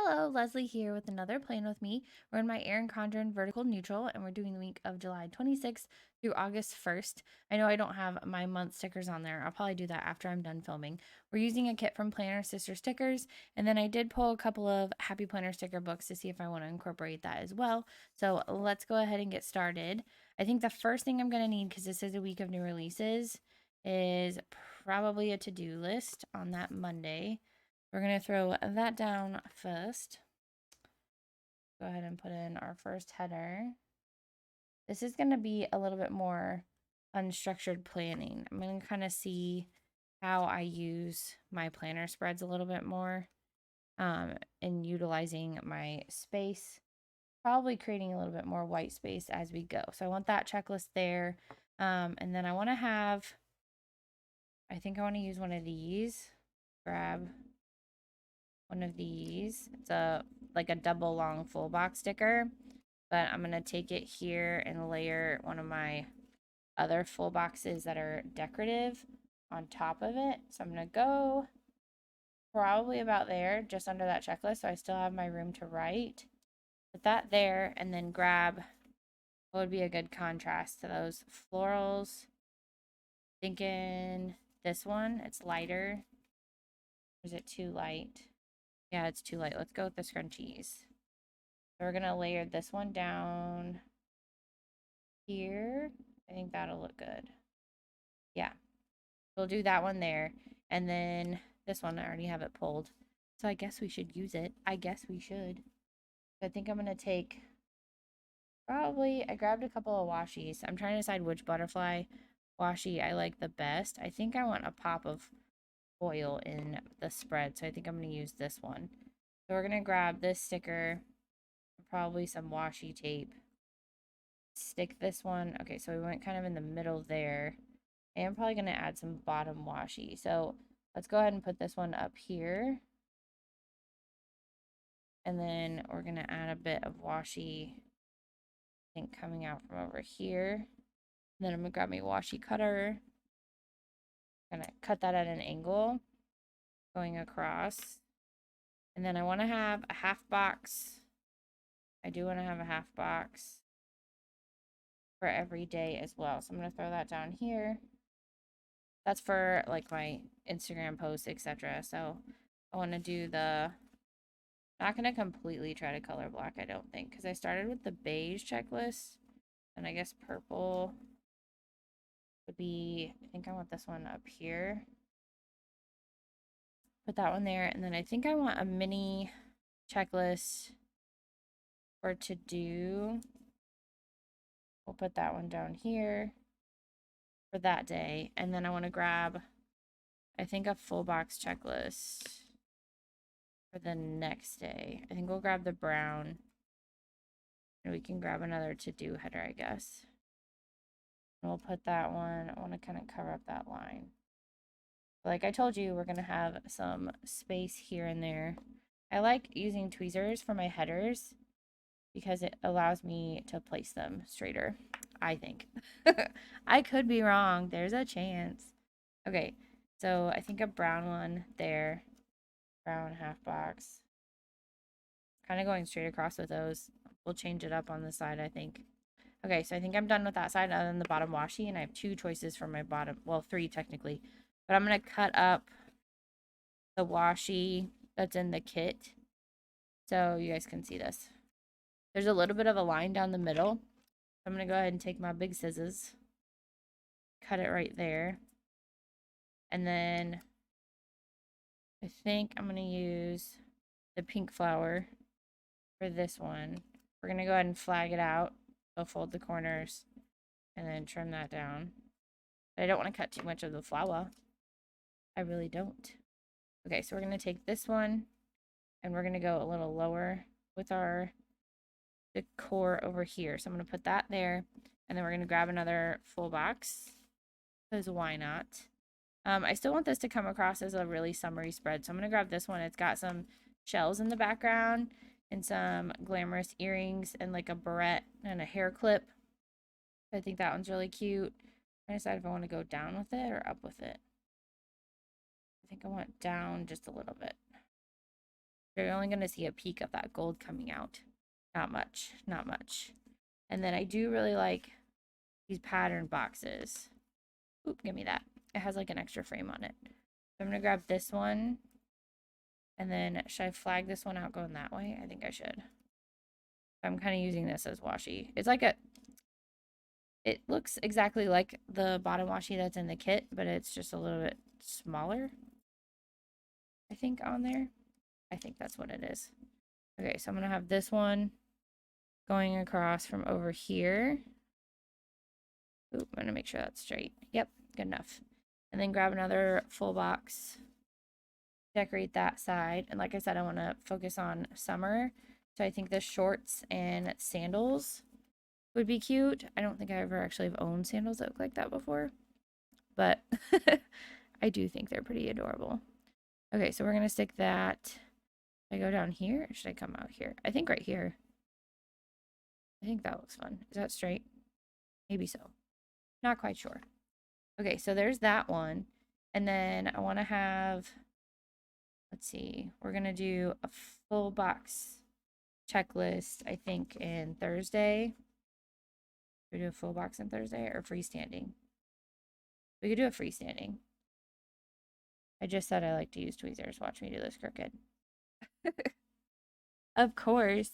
Hello, Leslie here with another plan with me. We're in my Erin Condren vertical neutral and we're doing the week of July 26th through August 1st. I know I don't have my month stickers on there. I'll probably do that after I'm done filming. We're using a kit from PlannerSisterStickers, and then I did pull a couple of Happy Planner sticker books to see if I want to incorporate that as well. So let's go ahead and get started. I think the first thing I'm going to need, because this is a week of new releases, is probably a to-do list on that Monday. We're going to throw that down first. Go ahead and put in our first header. This is going to be a little bit more unstructured planning. I'm going to kind of see how I use my planner spreads a little bit more in utilizing my space. Probably creating a little bit more white space as we go. So I want that checklist there. And then I want to have, I think I want to use one of these. Grab one of these. It's like a double long full box sticker, but I'm gonna take it here and layer one of my other full boxes that are decorative on top of it. So I'm gonna go probably about there, just under that checklist, so I still have my room to write. Put that there, and then grab what would be a good contrast to those florals. Thinking this one, it's lighter. Or is it too light? Yeah, it's too light. Let's go with the scrunchies. So we're going to layer this one down here. I think that'll look good. Yeah. We'll do that one there. And then this one, I already have it pulled. So I guess we should use it. I guess we should. I think I'm going to take probably, I grabbed a couple of washies. I'm trying to decide which butterfly washi I like the best. I think I want a pop of oil in the spread. So I think I'm going to use this one. So we're going to grab this sticker, probably some washi tape. Stick this one. Okay, so we went kind of in the middle there. And I'm probably going to add some bottom washi. So let's go ahead and put this one up here. And then we're going to add a bit of washi, I think, coming out from over here. And then I'm going to grab my washi cutter. I'm going to cut that at an angle, going across. And then I want to have a half box. I do want to have a half box for every day as well. So I'm going to throw that down here. That's for like my Instagram posts, etc. So I want to do the, not going to completely try to color block, I don't think, because I started with the beige checklist, and I guess purple would be, I think I want this one up here. Put that one there, and then I think I want a mini checklist for to do. We'll put that one down here for that day. And then I want to grab, I think, a full box checklist for the next day. I think we'll grab the brown. And we can grab another to do header, I guess. And we'll put that one, I want to kind of cover up that line. Like I told you, we're going to have some space here and there. I like using tweezers for my headers because it allows me to place them straighter, I think. I could be wrong. There's a chance. Okay, so I think a brown one there. Brown half box. Kind of going straight across with those. We'll change it up on the side, I think. Okay, so I think I'm done with that side other than the bottom washi, and I have two choices for my bottom, well, three technically. But I'm going to cut up the washi that's in the kit so you guys can see this. There's a little bit of a line down the middle. I'm going to go ahead and take my big scissors, cut it right there. And then I think I'm going to use the pink flower for this one. We're going to go ahead and flag it out. So fold the corners and then trim that down. But I don't want to cut too much of the flower. I really don't. Okay, so we're going to take this one and we're going to go a little lower with our decor over here. So I'm going to put that there, and then we're going to grab another full box because why not? I still want this to come across as a really summery spread, so I'm going to grab this one. It's got some shells in the background and some glamorous earrings and like a barrette and a hair clip. I think that one's really cute. I decide if I want to go down with it or up with it. I think I want down just a little bit. You're only going to see a peek of that gold coming out. Not much, not much. And then I do really like these pattern boxes. Oop, give me that. It has like an extra frame on it. So I'm going to grab this one. And then should I flag this one out going that way? I think I should. I'm kind of using this as washi. It's like it looks exactly like the bottom washi that's in the kit, but it's just a little bit smaller, I think, on there. I think that's what it is. Okay, so I'm going to have this one going across from over here. Oop, I'm going to make sure that's straight. Yep, good enough. And then grab another full box, decorate that side. And like I said, I want to focus on summer. So I think the shorts and sandals would be cute. I don't think I ever actually have owned sandals that look like that before, but I do think they're pretty adorable. Okay, so we're going to stick that. Should I go down here or should I come out here? I think right here. I think that looks fun. Is that straight? Maybe so. Not quite sure. Okay, so there's that one. And then I want to have, let's see, we're going to do a full box checklist, I think, in Thursday. We do a full box on Thursday or freestanding? We could do a freestanding. I just said I like to use tweezers. Watch me do this crooked. Of course.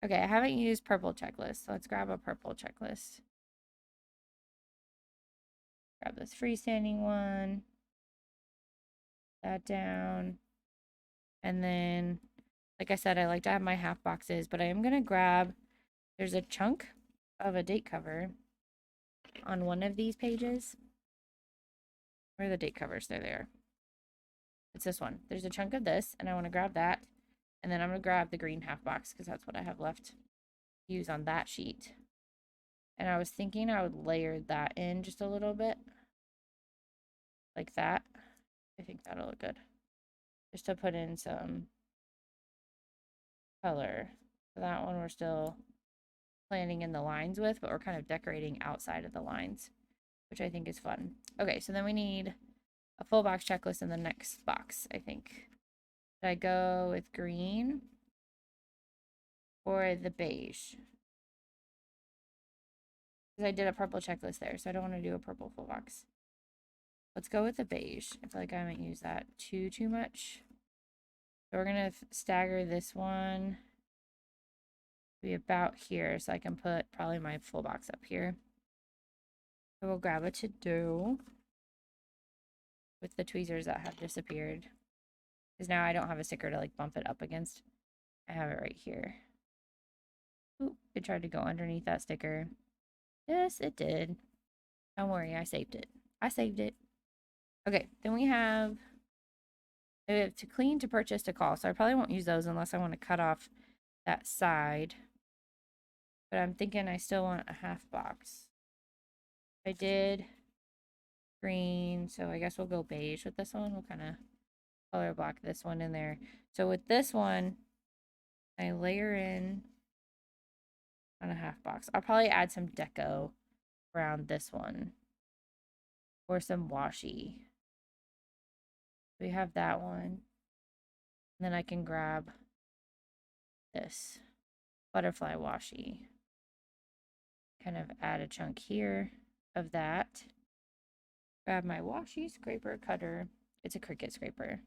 Okay, I haven't used purple checklist, so let's grab a purple checklist. Grab this freestanding one. That down. And then, like I said, I like to have my half boxes, but I am going to grab, there's a chunk of a date cover on one of these pages. Where are the date covers? There they are. It's this one. There's a chunk of this, and I want to grab that. And then I'm going to grab the green half box because that's what I have left to use on that sheet. And I was thinking I would layer that in just a little bit. Like that. I think that'll look good. Just to put in some color. So that one we're still planning in the lines with, but we're kind of decorating outside of the lines, which I think is fun. Okay, so then we need a full box checklist in the next box, I think. Should I go with green or the beige? Because I did a purple checklist there, so I don't want to do a purple full box. Let's go with the beige. I feel like I haven't used that too much. So we're going to stagger this one to be about here, so I can put probably my full box up here. So we'll grab a to-do with the tweezers that have disappeared. Because now I don't have a sticker to like bump it up against. I have it right here. Ooh, it tried to go underneath that sticker. Yes, it did. Don't worry, I saved it. I saved it. Okay, then we have to clean, to purchase, to call. So I probably won't use those unless I want to cut off that side. But I'm thinking I still want a half box. I did green, so I guess we'll go beige with this one. We'll kind of color block this one in there. So with this one, I layer in on a half box. I'll probably add some deco around this one or some washi. We have that one. And then I can grab this butterfly washi. Kind of add a chunk here of that. Grab my washi scraper cutter. It's a Cricut scraper.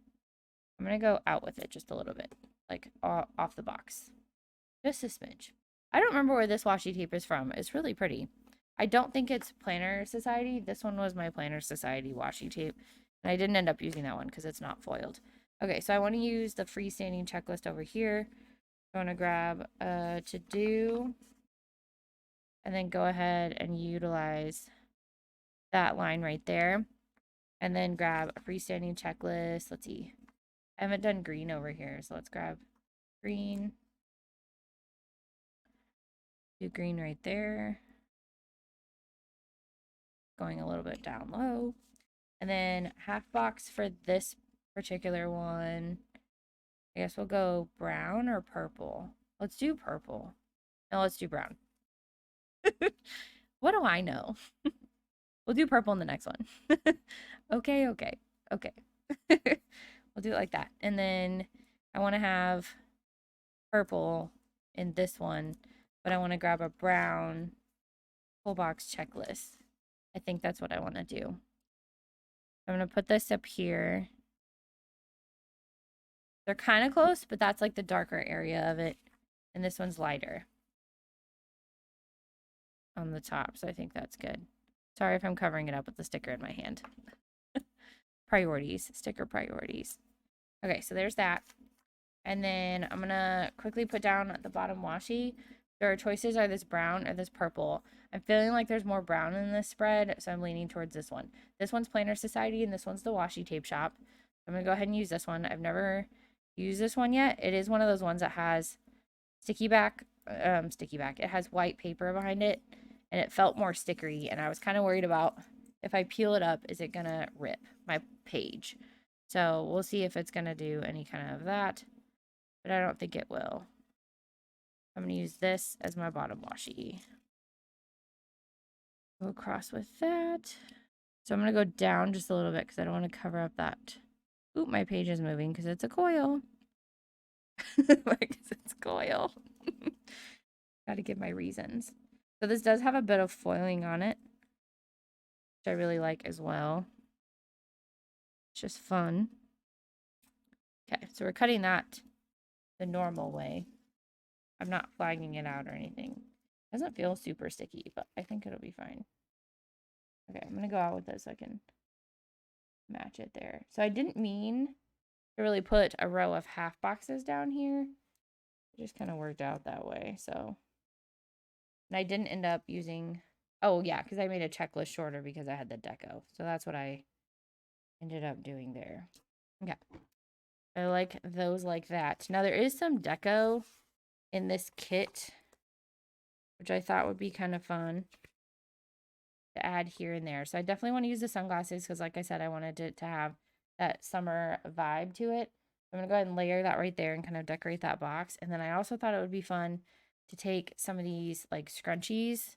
I'm going to go out with it just a little bit, like off the box. Just a smidge. I don't remember where this washi tape is from. It's really pretty. I don't think it's Planner Society. This one was my Planner Society washi tape. And I didn't end up using that one because it's not foiled. Okay, so I want to use the freestanding checklist over here. I want to grab a to-do. And then go ahead and utilize that line right there. And then grab a freestanding checklist. Let's see. I haven't done green over here, so let's grab green. Do green right there. Going a little bit down low. And then half box for this particular one. I guess we'll go brown or purple. Let's do purple. No, let's do brown. What do I know? We'll do purple in the next one. Okay. We'll do it like that. And then I want to have purple in this one, but I want to grab a brown full box checklist. I think that's what I want to do. I'm going to put this up here. They're kind of close, but that's like the darker area of it. And this one's lighter on the top, so I think that's good. Sorry if I'm covering it up with the sticker in my hand. Priorities, sticker priorities. Okay, so there's that. And then I'm going to quickly put down the bottom washi. Your choices are this brown or this purple. I'm feeling like there's more brown in this spread, so I'm leaning towards this one. This one's Planner Society, and this one's the Washi Tape Shop. I'm going to go ahead and use this one. I've never used this one yet. It is one of those ones that has sticky back. It has white paper behind it, and it felt more stickery, and I was kind of worried about if I peel it up, is it going to rip my page? So we'll see if it's going to do any kind of that, but I don't think it will. I'm going to use this as my bottom washi. Go across with that. So I'm going to go down just a little bit because I don't want to cover up that. Oop, my page is moving because it's a coil. Because it's coil. Got to give my reasons. So this does have a bit of foiling on it, which I really like as well. It's just fun. Okay, so we're cutting that the normal way. I'm not flagging it out or anything. It doesn't feel super sticky, but I think it'll be fine. Okay, I'm going to go out with this so I can match it there. So I didn't mean to really put a row of half boxes down here. It just kind of worked out that way. So, and I didn't end up using, oh yeah, because I made a checklist shorter because I had the deco. So that's what I ended up doing there. Okay. I like those like that. Now there is some deco in this kit, which I thought would be kind of fun to add here and there. So I definitely want to use the sunglasses because like I said, I wanted it to have that summer vibe to it. I'm going to go ahead and layer that right there and kind of decorate that box. And then I also thought it would be fun to take some of these like scrunchies.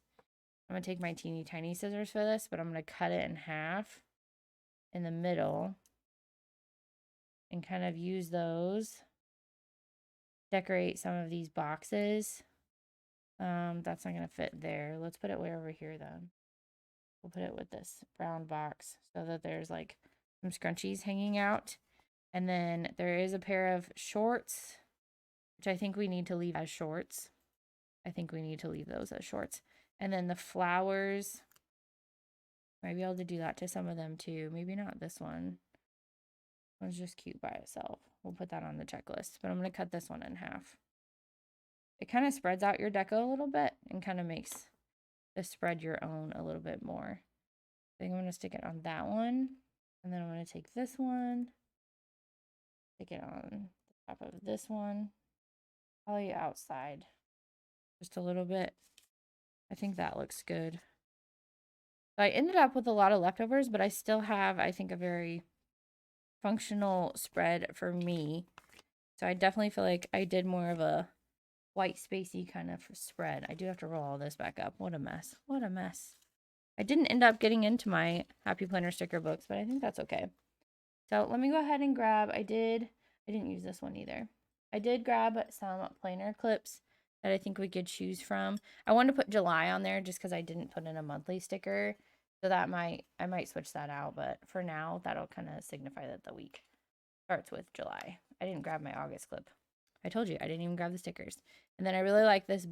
I'm going to take my teeny tiny scissors for this, but I'm going to cut it in half in the middle and kind of use those. Decorate some of these boxes. That's not going to fit there. Let's put it way over here then. We'll put it with this brown box so that there's like some scrunchies hanging out. And then there is a pair of shorts, which I think we need to leave as shorts. I think we need to leave those as shorts. And then the flowers, might be able to do that to some of them too. Maybe not this one. This one's just cute by itself. We'll put that on the checklist, but I'm going to cut this one in half. It kind of spreads out your deco a little bit and kind of makes the spread your own a little bit more. I think I'm going to stick it on that one. And then I'm going to take this one, stick it on the top of this one, probably outside just a little bit. I think that looks good. So I ended up with a lot of leftovers, but I still have, I think, a very functional spread for me. So I definitely feel like I did more of a white spacey kind of spread. I do have to roll all this back up. What a mess. What a mess. I didn't end up getting into my Happy Planner sticker books, but I think that's okay. So let me go ahead and grab, I didn't use this one either. I did grab some planner clips that I think we could choose from. I wanted to put July on there just because I didn't put in a monthly sticker. So that I might switch that out, but for now, that'll kind of signify that the week starts with July. I didn't grab my August clip. I told you, I didn't even grab the stickers. And then I really like this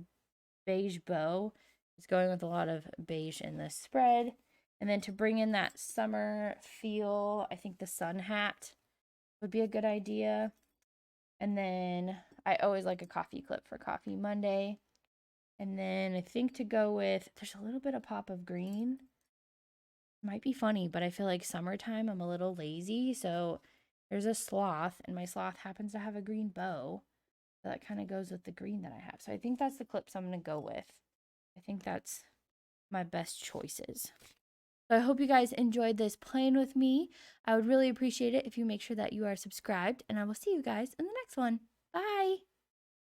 beige bow. It's going with a lot of beige in this spread. And then to bring in that summer feel, I think the sun hat would be a good idea. And then I always like a coffee clip for Coffee Monday. And then I think to go with, there's a little bit of pop of green. Might be funny, but I feel like summertime I'm a little lazy. So there's a sloth, and my sloth happens to have a green bow. So that kind of goes with the green that I have. So I think that's the clips I'm going to go with. I think that's my best choices. So I hope you guys enjoyed this playing with me. I would really appreciate it if you make sure that you are subscribed, and I will see you guys in the next one. Bye!